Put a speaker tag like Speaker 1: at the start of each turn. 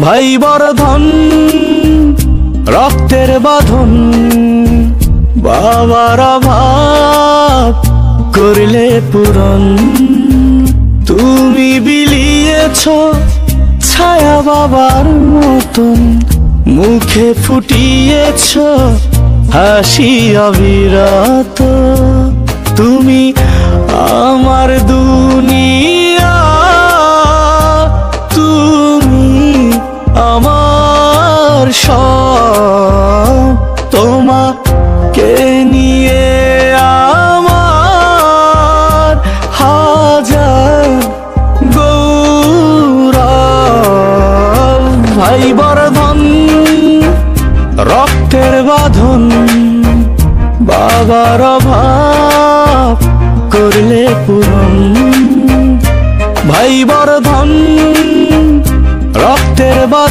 Speaker 1: ভাই বর্ধন রক্তের বাঁধন, বাবার অভাব করলে পূরণ। তুমি বিলিয়েছ ছায়া বাবার মতন, মুখে ফুটিয়েছ হাসি অবিরত। তুমি আমার দুনিয়া, তুমি আমার সব, তোমাকে নিয়ে আমার হাজার গৌরব। ভাই বর্ধন রক্তের বাঁধন, বাবার অভাব করলে পূরণ। ভাই বর্ধন রক্তের বাঁধন।